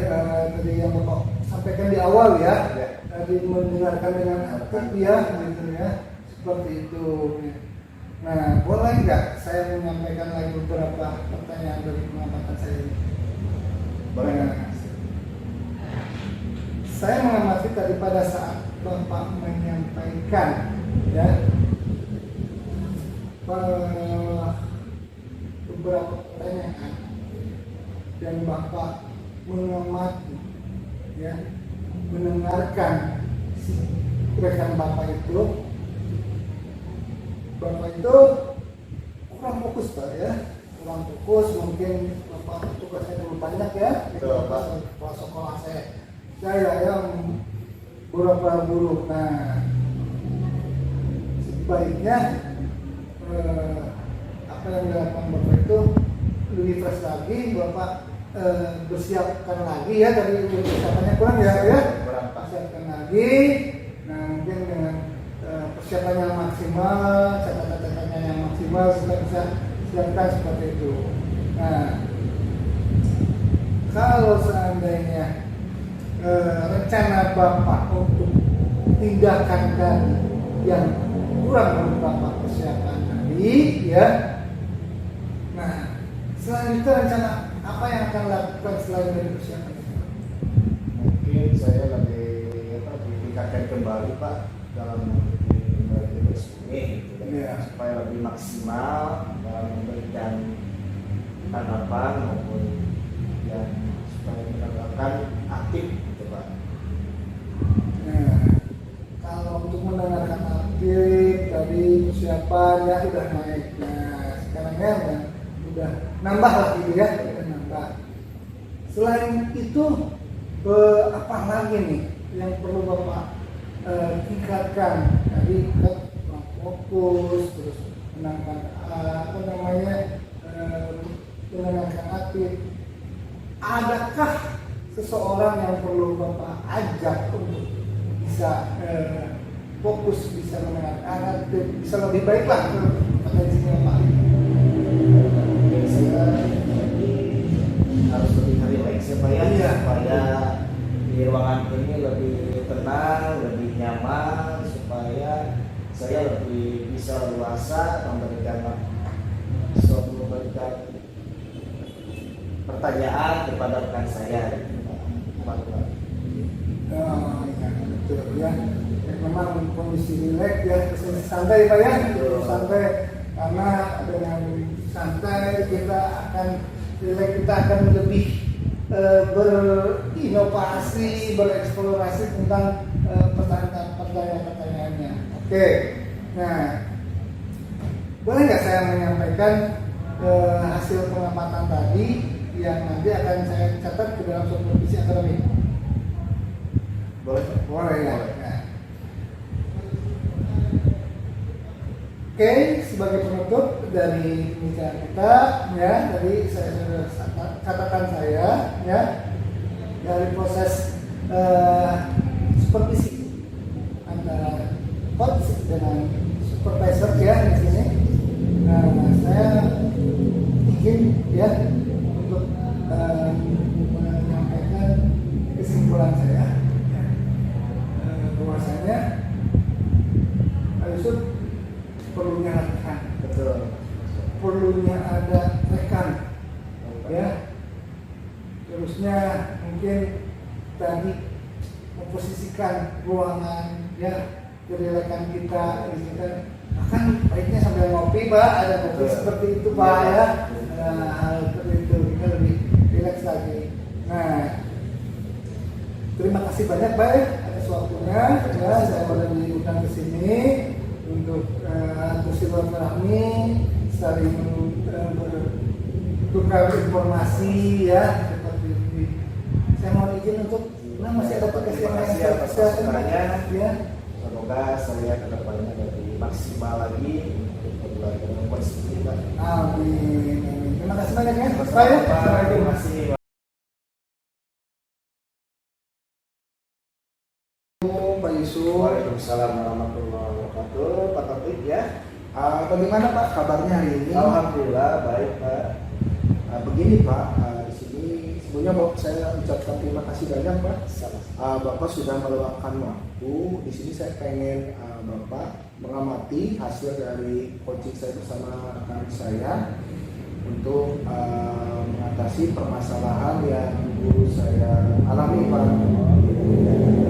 yang Bapak sampaikan di awal ya, Ya. tadi mendengarkan dengan aktif ya, gitu ya, seperti itu. Nah, boleh nggak saya menyampaikan lagi beberapa pertanyaan dari pengamatan saya ini? Boleh. Nah, saya mengamati tadi pada saat Bapak menyampaikan ya beberapa pertanyaan dan Bapak mengamati ya, mendengarkan si rekan Bapak itu kurang fokus Pak ya, kurang fokus, mungkin Bapak tugasnya terlalu banyak ya. Betul, Pak. Kepala sekolah saya yang buru-buru. Nah, sebaiknya apa yang dilakukan Bapak itu lebih fresh lagi, Bapak bersiapkan lagi ya, tadi persiapannya kurang ya, Kurang, Pak. persiapkan lagi. Nah, mungkin dengan persiapan yang maksimal, catatan-catatannya yang maksimal, kita bisa siapkan seperti itu. Nah, kalau seandainya rencana Bapak untuk tindakan tadi yang kurang Bapak persiapan tadi ya, nah selain itu rencana apa yang akan lakukan selain dari persiapan itu? Mungkin saya lebih ditingkatkan kembali Pak dalam mengikuti resume gitu kan. Iya. Supaya lebih maksimal dalam memberikan tanggapan maupun yang supaya menegakkan aktif gitu Pak. Nah, kalau untuk mendengarkan aktif tadi persiapan ya udah naik. Nah, sekarang ya udah nambah lagi ya, udah nambah. Selain itu apa lagi nih yang perlu Bapak tingkatkan? Tadi fokus, terus menangkan mendengarkan aktif. Adakah seseorang yang perlu Bapak ajak untuk bisa fokus, bisa mendengarkan aktif, bisa lebih baik lah potensinya Pak? Saya harus lebih relax ya Pak ya, Iya. supaya di ruangan ini lebih tenang, lebih nyaman, supaya saya lebih bisa leluasa memberikan pertanyaan kepada rekan saya gitu, Pak. Ya, betul ya. Memang kondisi rileks ya, santai Pak ya, santai, karena dengan santai kita akan rileks, kita akan lebih berinovasi, bereksplorasi tentang pertanyaan-pertanyaannya. Oke, nah boleh nggak saya menyampaikan hasil pengamatan tadi yang nanti akan saya catat ke dalam supervisi akademik? Boleh? Boleh ya. Nah. Oke, sebagai penutup dari pembicaraan kita, ya, tadi saya sudah catatan saya, ya, dari proses supervisi antara coach dengan supervisor ya di sini. Nah, saya ingin ya untuk menyampaikan kesimpulan saya, ya, bahwasanya Pak Yusuf perlunya rekan, Betul. perlunya ada rekan, ya. Terusnya mungkin tadi memposisikan ruangan, ya, kerilekan kita, bahkan baiknya sambil ngopi Pak, ada kopi Betul. seperti itu Pak Iya. ya. Nah, hal seperti itu kita lebih rileks lagi. Nah, terima kasih banyak Pak ya atas waktunya. Ya, saya boleh diundang ke sini untuk bersilaturahmi, saling bertukar informasi ya seperti ini. Saya mohon izin untuk masih ada tugas yang lain Terima kasih atas masukannya. ya. Semoga saya ke depannya lebih maksimal lagi untuk belajar konsisten Pak. Amin. Amin. Terima kasih banyak ya. Pak ya. Terima kasih. Pak Yusuf. Waalaikumsalam warahmatullahi wabarakatuh. Pak Taufik ya. Bagaimana Pak kabarnya hari ini? Alhamdulillah baik Pak. Begini Pak, di sini sebelumnya saya ucapkan terima kasih banyak Pak. Sama-sama. Bapak sudah meluangkan waktu. Di sini saya pengen Bapak mengamati hasil dari coaching saya bersama rekan saya untuk mengatasi permasalahan yang dulu saya alami Pak.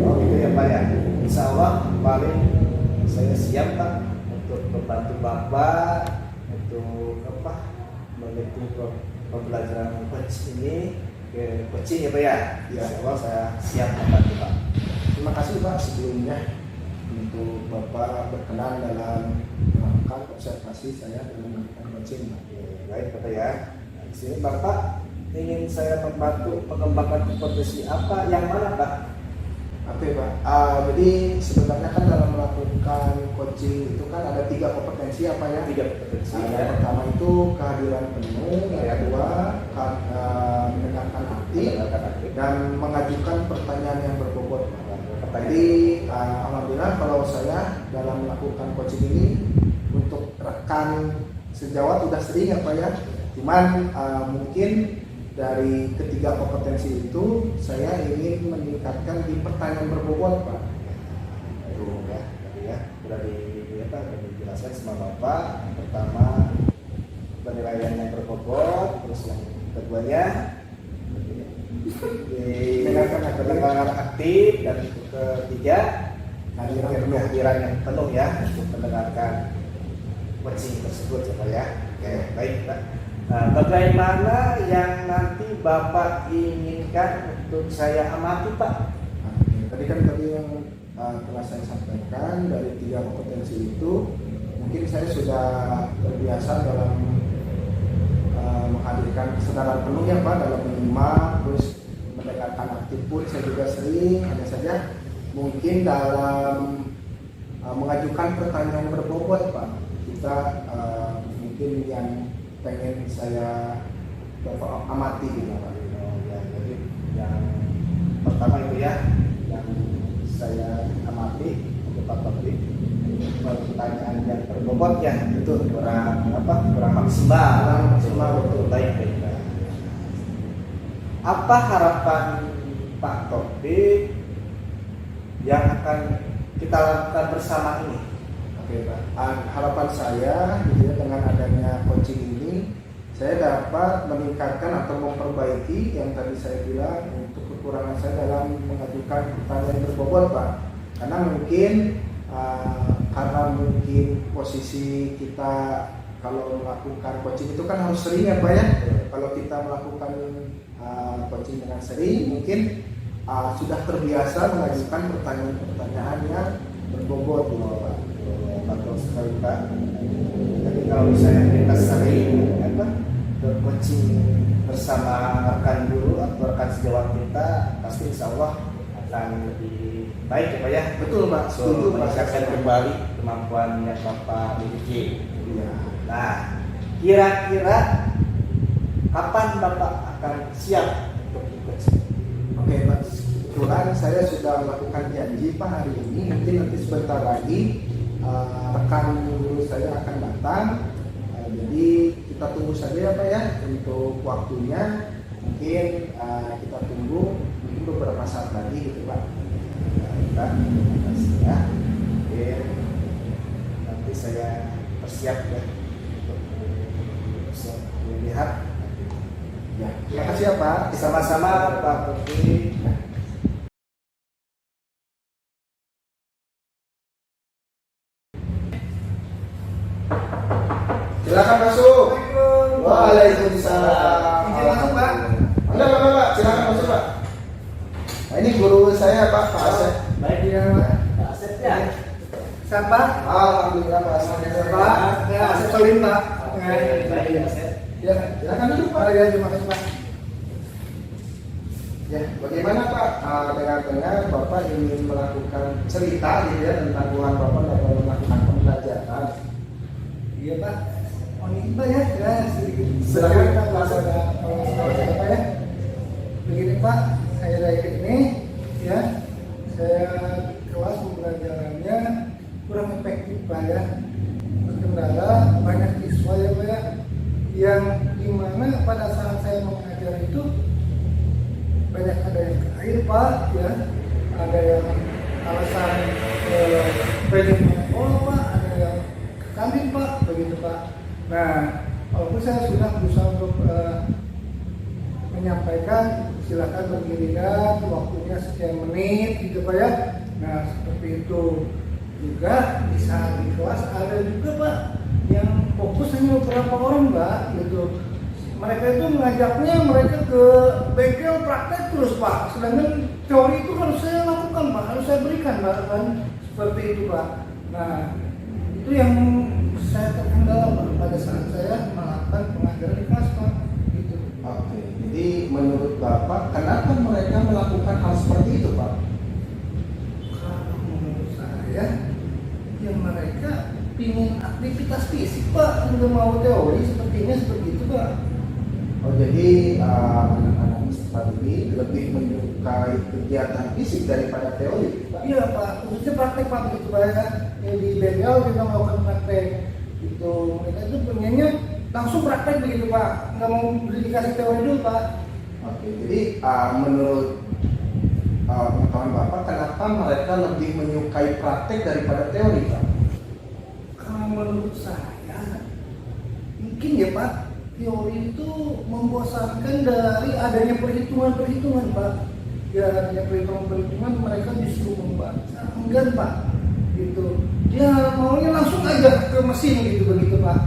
Oh gitu ya Pak ya. Insya Allah paling saya siap Pak untuk membantu Bapak untuk mengikuti pembelajaran coach ini ke coaching ya Pak ya. Insya Allah saya siap membantu Pak. Terima kasih Pak sebelumnya untuk Bapak berkenan dalam melakukan observasi saya dalam melakukan coaching. Oke, baik Bapak ya. Nah, di sini Bapak ingin saya membantu mengembangkan kompetensi apa yang mana Pak? Oke Pak, jadi sebenarnya kan dalam melakukan coaching itu kan ada 3 kompetensi apa ya? 3 kompetensi. Yang pertama itu kehadiran penuh, yang kedua mendengarkan aktif, dan mengajukan pertanyaan yang berbobot. Jadi alhamdulillah kalau saya dalam melakukan coaching ini untuk rekan sejawat sudah sering ya Pak ya. Cuman mungkin dari ketiga kompetensi itu saya ingin meningkatkan di pertanyaan berbobot Pak. Itu ya, tadi ya sudah dijelaskan sama Bapak. Yang pertama penilaian yang berbobot, terus yang keduanya pendengaran aktif, dan ketiga kehadiran yang penuh ya untuk mendengarkan coaching tersebut ya Pak ya. Oke, baik Pak. Nah, bagaimana yang nanti Bapak inginkan untuk saya amati Pak? Tadi yang telah saya sampaikan dari 3 kompetensi itu, mungkin saya sudah terbiasa dalam menghadirkan kesadaran penuh ya Pak dalam menyimak, terus mendengarkan aktif pun saya juga sering, hanya saja mungkin dalam mengajukan pertanyaan berbobot Pak, kita mungkin yang pengen saya amati gitu Pak. Ya, jadi yang pertama itu ya, yang saya amati untuk Pak Topik, pertanyaan yang berbobot ya, itu kurang maksimal, betul baik. Apa harapan Pak Topik yang akan kita lakukan bersama ini? Oke Pak, harapan saya gitu ya, dengan adanya coaching ini saya dapat meningkatkan atau memperbaiki yang tadi saya bilang untuk kekurangan saya dalam mengajukan pertanyaan berbobot Pak. Karena mungkin posisi kita kalau melakukan coaching itu kan harus sering ya Pak ya. Kalau kita melakukan coaching dengan sering, mungkin sudah terbiasa mengajukan pertanyaan-pertanyaan yang berbobot gitu Pak. Betul sekali Pak. Jadi kalau misalnya kita sering coaching bersama rekan guru atau rekan sejawat kita, pasti insya Allah akan lebih baik ya Pak ya. Betul Pak, setuju Pak. Meningkatkan kembali kemampuan yang Bapak miliki. Iya. Nah, kira-kira kapan Bapak akan siap untuk ikut? Oke Pak, kebetulan saya sudah melakukan janji Pak hari ini, mungkin nanti sebentar lagi rekan guru saya akan datang. Jadi kita tunggu saja ya Pak ya untuk waktunya, mungkin kita tunggu mungkin beberapa saat lagi gitu Pak. Terima kasih ya. Oke, nanti saya persiap ya untuk melihat. Ya, terima kasih ya Pak. Sama-sama Pak Putri. Silakan masuk. Waalaikumsalam. Izin masuk Pak. Enggak, silakan masuk Pak. Nah, ini guru saya Pak Asep. Baik Iya Pak. Pak Asep ya. Siapa? Alhamdulillah Pak Asep. Pak. Ya, Asep Salim Pak. Baik Pak Asep. Ya, Silakan duduk Pak. ya, terima kasih Pak. Ya, bagaimana Pak? Dengar-dengar Bapak ingin melakukan cerita gitu ya tentang Tuhan Bapak dalam melakukan pembelajaran. Iya Pak. Oh ini Pak ya, sedikit. Silakan Pak. Apa ya? Begini Pak, saya dari ini ya, saya kelas pembelajarannya kurang efektif Pak ya. Kendala banyak siswa ya Pak ya, yang dimana pada saat saya mengajar itu banyak ada yang ke air Pak ya, ada yang alasan pengen sekolah Pak, ada yang ke kantin Pak, begitu Pak. Nah, walaupun saya sudah berusaha untuk menyampaikan silakan berdirikan waktunya sekian menit gitu Pak ya. Nah seperti itu juga di saat di kelas ada juga Pak yang fokus hanya beberapa orang Pak gitu. Mereka itu mengajaknya mereka ke bengkel praktek terus Pak, sedangkan teori itu harus saya lakukan Pak, harus saya berikan Pak kan, seperti itu Pak. Nah itu yang saya terkendala Pak pada saat saya melakukan pengajaran di kelas Pak gitu. Oke, jadi menurut Bapak kenapa mereka melakukan hal seperti itu Pak? Kalau menurut saya ya mereka ingin aktivitas fisik Pak, nggak mau teori sepertinya seperti itu Pak. Oh jadi anak-anak Ustaz ini lebih menyukai kegiatan fisik daripada teori Pak? Iya Pak, khususnya praktek Pak begitu Pak ya. Yang di bengkel kita melakukan praktek itu, mereka itu pengennya langsung praktek begitu Pak, nggak mau dikasih teori dulu Pak. Oke, jadi menurut pengetahuan Bapak kenapa mereka lebih menyukai praktek daripada teori Pak? Kalau menurut saya mungkin ya Pak, teori itu membosankan dari adanya perhitungan-perhitungan Pak. Ya adanya perhitungan-perhitungan mereka disuruh membaca, enggan Pak, gitu. Dia maunya langsung aja ke mesin gitu begitu Pak.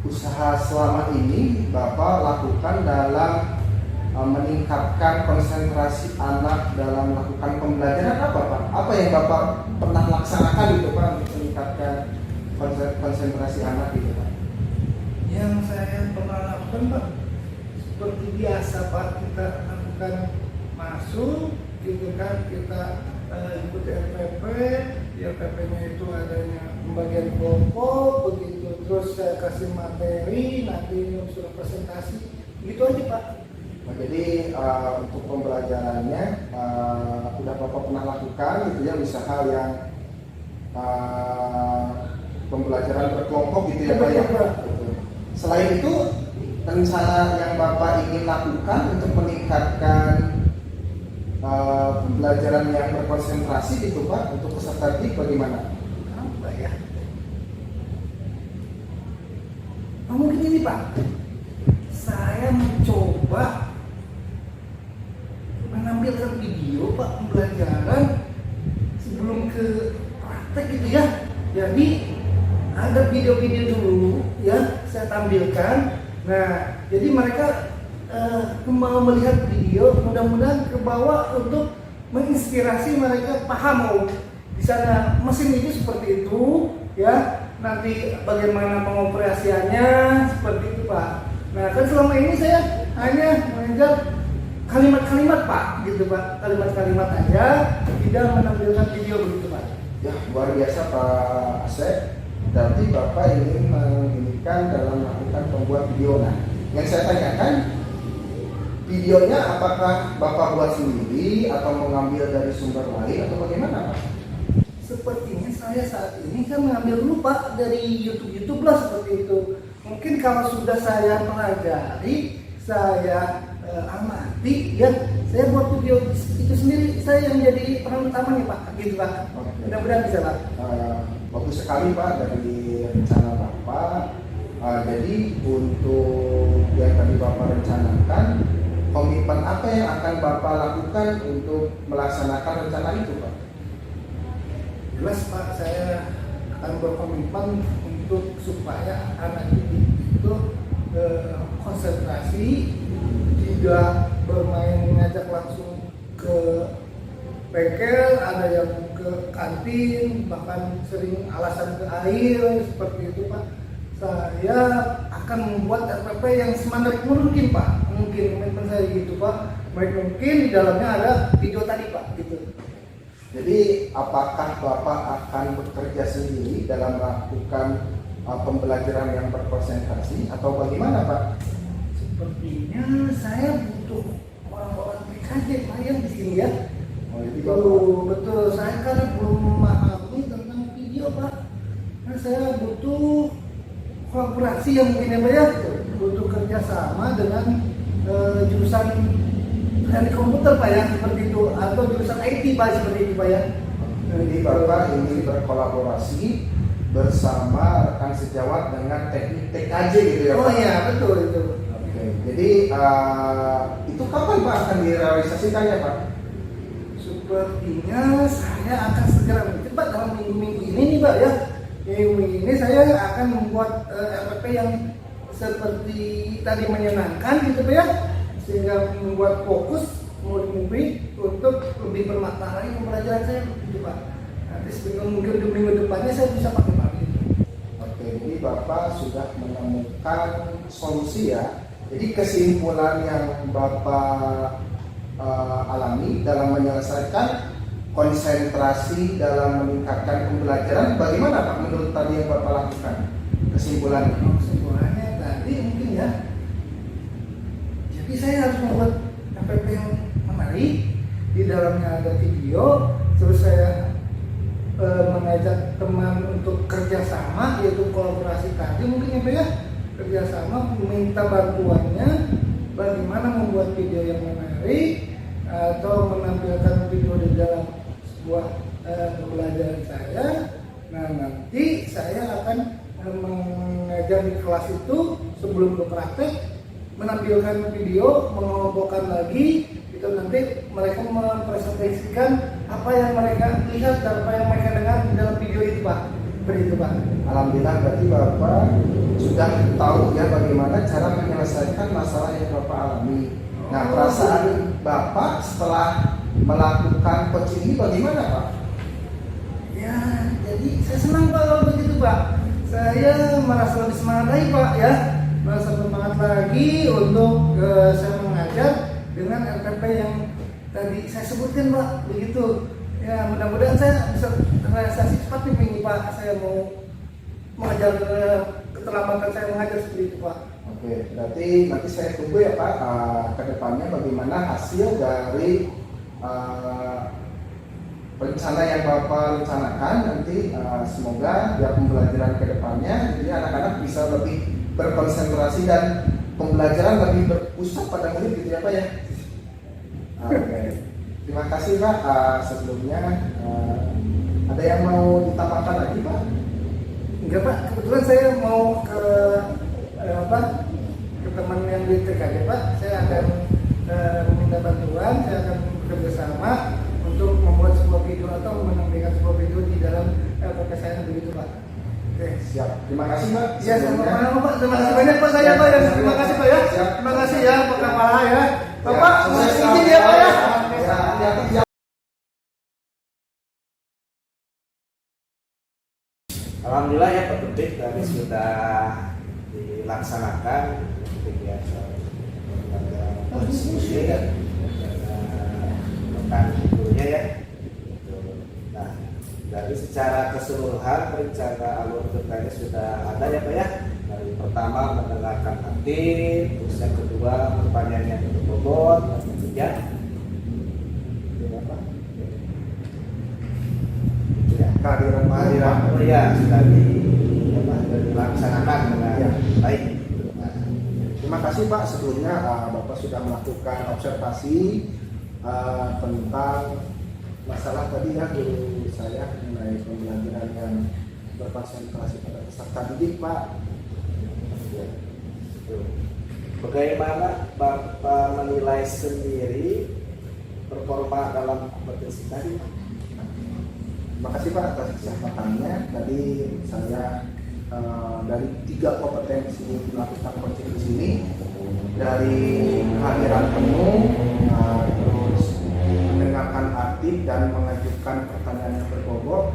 Usaha selama ini Bapak lakukan dalam meningkatkan konsentrasi anak dalam melakukan pembelajaran apa Pak? Apa yang Bapak pernah laksanakan gitu Pak untuk meningkatkan konsentrasi anak gitu Pak? Yang saya pernah lakukan Pak, seperti biasa Pak, kita lakukan masuk gitu kan, kita ikuti RPP, di RPP-nya itu adanya pembagian kelompok begitu, terus saya kasih materi, nanti suruh presentasi, gitu aja Pak. Nah, jadi untuk pembelajarannya udah Bapak pernah lakukan gitu ya, usaha yang pembelajaran berkelompok gitu ya Pak ya. Gitu. Selain itu, rencana yang Bapak ingin lakukan untuk meningkatkan pembelajaran yang berkonsentrasi gitu Pak untuk peserta didik bagaimana? Apa ya? Mungkin ini Pak, saya mencoba menampilkan video Pak pembelajaran sebelum ke praktek gitu ya. Jadi ada video-video dulu ya saya tampilkan. Nah, jadi mereka mau melihat video, mudah-mudahan ke bawah untuk menginspirasi mereka paham oh di sana mesin itu seperti itu ya, nanti bagaimana pengoperasiannya seperti itu Pak. Nah kan selama ini saya hanya mengajar kalimat-kalimat Pak gitu Pak, kalimat-kalimat aja, tidak menampilkan video begitu Pak. Ya luar biasa Pak Asep, berarti Bapak ingin menggunakan dalam melakukan pembuat video. Nah yang saya tanyakan, videonya apakah Bapak buat sendiri atau mengambil dari sumber lain atau bagaimana Pak? Sepertinya saya saat ini kan mengambil dulu Pak dari YouTube lah seperti itu. Mungkin kalau sudah saya pelajari, saya amati, ya saya buat video itu sendiri. Saya yang jadi peran utamanya Pak, gitu Pak. Mudah-mudahan bisa Pak. Bagus sekali Pak dari rencana Bapak. Jadi untuk yang tadi Bapak rencanakan, komitmen apa yang akan Bapak lakukan untuk melaksanakan rencana itu Pak? Jelas Pak, saya akan berkomitmen untuk supaya anak didik itu konsentrasi, tidak bermain ngajak langsung ke bengkel, ada yang ke kantin, bahkan sering alasan ke air seperti itu Pak. Saya akan membuat RPP yang semenarik mungkin Pak, mungkin komitmen saya gitu Pak. Baik mungkin di dalamnya ada video tadi Pak, gitu. Jadi apakah Bapak akan bekerja sendiri dalam melakukan pembelajaran yang berkonsentrasi atau bagaimana Pak? Sepertinya saya butuh orang-orang PKJ Pak yang di sini ya. Oh, jadi Betul, saya kan belum memahami tentang video Pak. Nah, saya butuh kolaborasi yang mungkin ya Pak ya, butuh kerjasama dengan jurusan teknik komputer Pak ya, seperti itu, atau jurusan IT Pak seperti itu Pak ya. Jadi Bapak ingin berkolaborasi bersama rekan sejawat dengan teknik TKJ gitu ya Pak? Oh iya betul itu. Oke, jadi itu kapan Pak akan direalisasikan ya Pak? Sepertinya saya akan segera cepat dalam minggu-minggu ini nih Pak ya. Minggu ini saya akan membuat RPP yang seperti tadi menyenangkan gitu Pak ya, sehingga membuat fokus murid-murid untuk lebih bermakna lagi pembelajaran saya gitu Pak. Nanti mungkin di minggu depannya saya bisa pakai Pak gitu. Oke, jadi Bapak sudah menemukan solusi ya. Jadi kesimpulan yang Bapak alami dalam menyelesaikan konsentrasi dalam meningkatkan pembelajaran, bagaimana Pak menurut tadi yang Bapak lakukan? Kesimpulannya? Kesimpulannya tadi mungkin ya, jadi saya harus membuat RPP yang menarik, di dalamnya ada video, terus saya mengajak teman untuk kerjasama, yaitu kolaborasi tadi mungkin ya kerjasama, meminta bantuannya bagaimana membuat video yang menarik atau menampilkan video di dalam sebuah pembelajaran saya. Nah nanti saya akan mengajar di kelas itu sebelum ke praktek, menampilkan video, mengelompokkan lagi, itu nanti mereka mempresentasikan apa yang mereka lihat dan apa yang mereka dengar di dalam video itu Pak. Seperti itu Pak. Alhamdulillah berarti Bapak sudah tahu ya bagaimana cara menyelesaikan masalah yang Bapak alami. Nah, perasaan Bapak setelah melakukan coaching ini bagaimana Pak? Ya, jadi saya senang Pak kalau begitu Pak. Saya merasa lebih semangat lagi Pak ya. Merasa semangat lagi untuk saya mengajar dengan LPP yang tadi saya sebutkan Pak. Begitu. Ya, mudah-mudahan saya bisa terrealisasi cepat nih Pak. Saya mau mengajar keterlambatan saya mengajar seperti itu Pak. Oke, berarti nanti saya tunggu ya Pak ke depannya bagaimana hasil dari rencana yang Bapak rencanakan nanti. Semoga ya pembelajaran ke depannya jadi anak-anak bisa lebih berkonsentrasi dan pembelajaran lebih berpusat pada murid gitu ya Pak ya. Oke. Terima kasih Pak. Sebelumnya ada yang mau ditambahkan lagi Pak? Enggak Pak, kebetulan saya mau ke ke teman yang di TKJ Pak. Saya akan meminta bantuan, saya akan bekerja sama untuk membuat sebuah video atau menampilkan sebuah video di dalam LPP saya begitu Pak. Oke. Siap. Terima kasih Pak. Ya sama-sama Pak. Terima kasih banyak Pak saya Pak ya. Terima kasih Pak ya. Siap. Terima kasih ya Pak Kepala ya. Bapak, Ya, mohon sukses, izin ya Pak ya. Ya, hati-hati ya. Alhamdulillah ya Pak Tutik tadi sudah dilaksanakan kegiatan konstitusi ya rekan gurunya ya. Nah, dari secara keseluruhan rencana alur kerjanya sudah ada ya Pak ya. Dari pertama mendengarkan aktif, terus yang kedua pertanyaan yang berbobot, yang ketiga Kehadiran oh ya sudah dilaksanakan dengan Ya. baik. Terima kasih Pak. Sebelumnya Bapak sudah melakukan observasi tentang masalah tadi ya guru saya mengenai pembelajaran yang berkonsentrasi pada peserta didik Pak. Ya. Bagaimana Bapak menilai sendiri performa dalam kompetensi tadi? Terima kasih Pak atas kesempatannya. Tadi saya dari 3 kompetensi yang dilakukan coaching di sini, dari kehadiran penuh, terus mendengarkan aktif dan mengajukan pertanyaan yang berbobot,